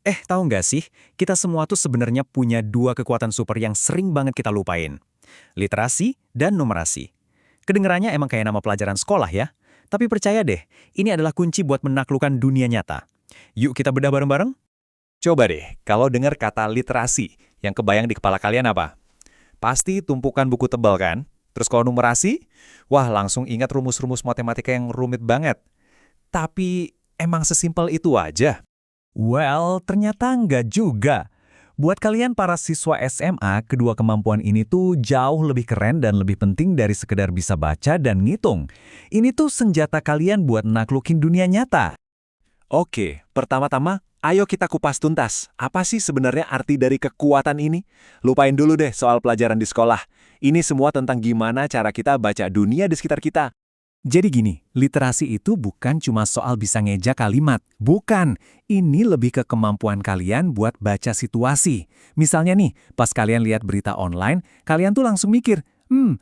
Tahu nggak sih, kita semua tuh sebenarnya punya dua kekuatan super yang sering banget kita lupain. Literasi dan numerasi. Kedengarannya emang kayak nama pelajaran sekolah ya. Tapi percaya deh, ini adalah kunci buat menaklukkan dunia nyata. Yuk kita bedah bareng-bareng? Coba deh, kalau dengar kata literasi, yang kebayang di kepala kalian apa? Pasti tumpukan buku tebal kan? Terus kalau numerasi, wah langsung ingat rumus-rumus matematika yang rumit banget. Tapi emang sesimpel itu aja. Well, ternyata nggak juga. Buat kalian para siswa SMA, kedua kemampuan ini tuh jauh lebih keren dan lebih penting dari sekedar bisa baca dan ngitung. Ini tuh senjata kalian buat naklukin dunia nyata. Oke, pertama-tama, ayo kita kupas tuntas. Apa sih sebenarnya arti dari kekuatan ini? Lupain dulu deh soal pelajaran di sekolah. Ini semua tentang gimana cara kita baca dunia di sekitar kita. Jadi gini, literasi itu bukan cuma soal bisa ngeja kalimat. Bukan, ini lebih ke kemampuan kalian buat baca situasi. Misalnya nih, pas kalian lihat berita online, kalian tuh langsung mikir,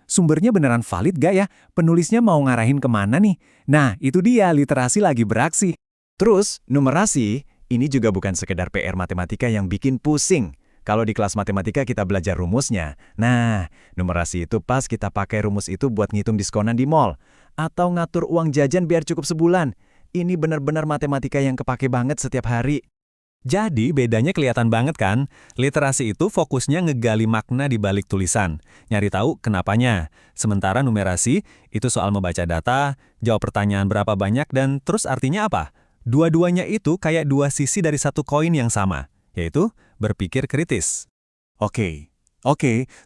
sumbernya beneran valid gak ya? Penulisnya mau ngarahin kemana nih? Nah, itu dia literasi lagi beraksi. Terus, numerasi, ini juga bukan sekedar PR matematika yang bikin pusing. Kalau di kelas matematika kita belajar rumusnya. Nah, numerasi itu pas kita pakai rumus itu buat ngitung diskonan di mall. Atau ngatur uang jajan biar cukup sebulan. Ini benar-benar matematika yang kepake banget setiap hari. Jadi bedanya kelihatan banget kan? Literasi itu fokusnya ngegali makna di balik tulisan, nyari tahu kenapanya. Sementara numerasi itu soal membaca data, jawab pertanyaan berapa banyak dan terus artinya apa. Dua-duanya itu kayak dua sisi dari satu koin yang sama, yaitu berpikir kritis. Oke,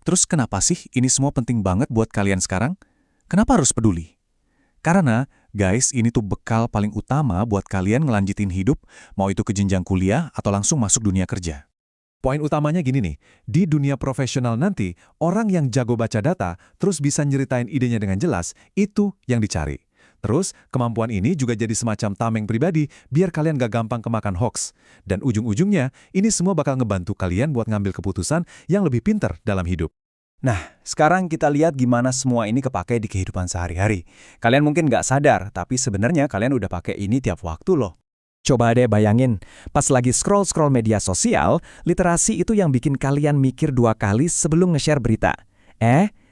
terus kenapa sih ini semua penting banget buat kalian sekarang? Kenapa harus peduli? Karena, guys, ini tuh bekal paling utama buat kalian ngelanjutin hidup, mau itu ke jenjang kuliah atau langsung masuk dunia kerja. Poin utamanya gini nih, di dunia profesional nanti, orang yang jago baca data terus bisa nyeritain idenya dengan jelas, itu yang dicari. Terus, kemampuan ini juga jadi semacam tameng pribadi biar kalian gak gampang kemakan hoax. Dan ujung-ujungnya, ini semua bakal ngebantu kalian buat ngambil keputusan yang lebih pintar dalam hidup. Nah, sekarang kita lihat gimana semua ini kepake di kehidupan sehari-hari. Kalian mungkin nggak sadar, tapi sebenarnya kalian udah pakai ini tiap waktu loh. Coba deh bayangin, pas lagi scroll-scroll media sosial, literasi itu yang bikin kalian mikir dua kali sebelum nge-share berita.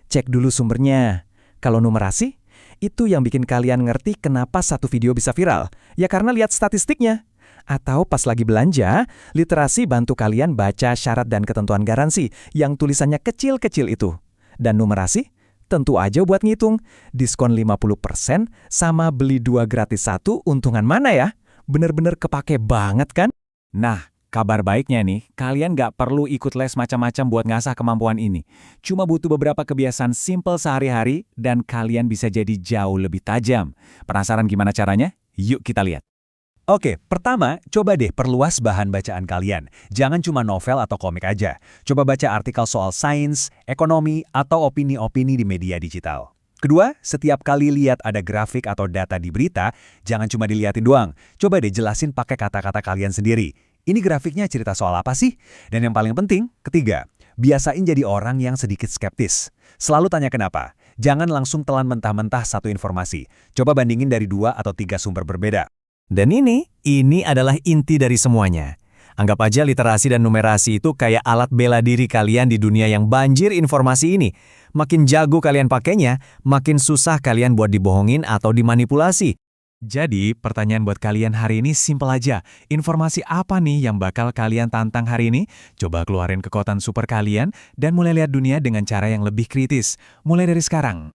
Cek dulu sumbernya. Kalau numerasi, itu yang bikin kalian ngerti kenapa satu video bisa viral. Ya karena lihat statistiknya. Atau pas lagi belanja, literasi bantu kalian baca syarat dan ketentuan garansi yang tulisannya kecil-kecil itu. Dan numerasi? Tentu aja buat ngitung. Diskon 50% sama beli 2 gratis 1, untungan mana ya? Bener-bener kepake banget kan? Nah, kabar baiknya nih, kalian nggak perlu ikut les macam-macam buat ngasah kemampuan ini. Cuma butuh beberapa kebiasaan simple sehari-hari dan kalian bisa jadi jauh lebih tajam. Penasaran gimana caranya? Yuk kita lihat. Oke, pertama, coba deh perluas bahan bacaan kalian. Jangan cuma novel atau komik aja. Coba baca artikel soal sains, ekonomi, atau opini-opini di media digital. Kedua, setiap kali lihat ada grafik atau data di berita, jangan cuma diliatin doang. Coba deh jelasin pakai kata-kata kalian sendiri. Ini grafiknya cerita soal apa sih? Dan yang paling penting, ketiga, biasain jadi orang yang sedikit skeptis. Selalu tanya kenapa. Jangan langsung telan mentah-mentah satu informasi. Coba bandingin dari 2 atau 3 sumber berbeda. Dan ini adalah inti dari semuanya. Anggap aja literasi dan numerasi itu kayak alat bela diri kalian di dunia yang banjir informasi ini. Makin jago kalian pakainya, makin susah kalian buat dibohongin atau dimanipulasi. Jadi, pertanyaan buat kalian hari ini simpel aja. Informasi apa nih yang bakal kalian tantang hari ini? Coba keluarin kekuatan super kalian dan mulai lihat dunia dengan cara yang lebih kritis. Mulai dari sekarang.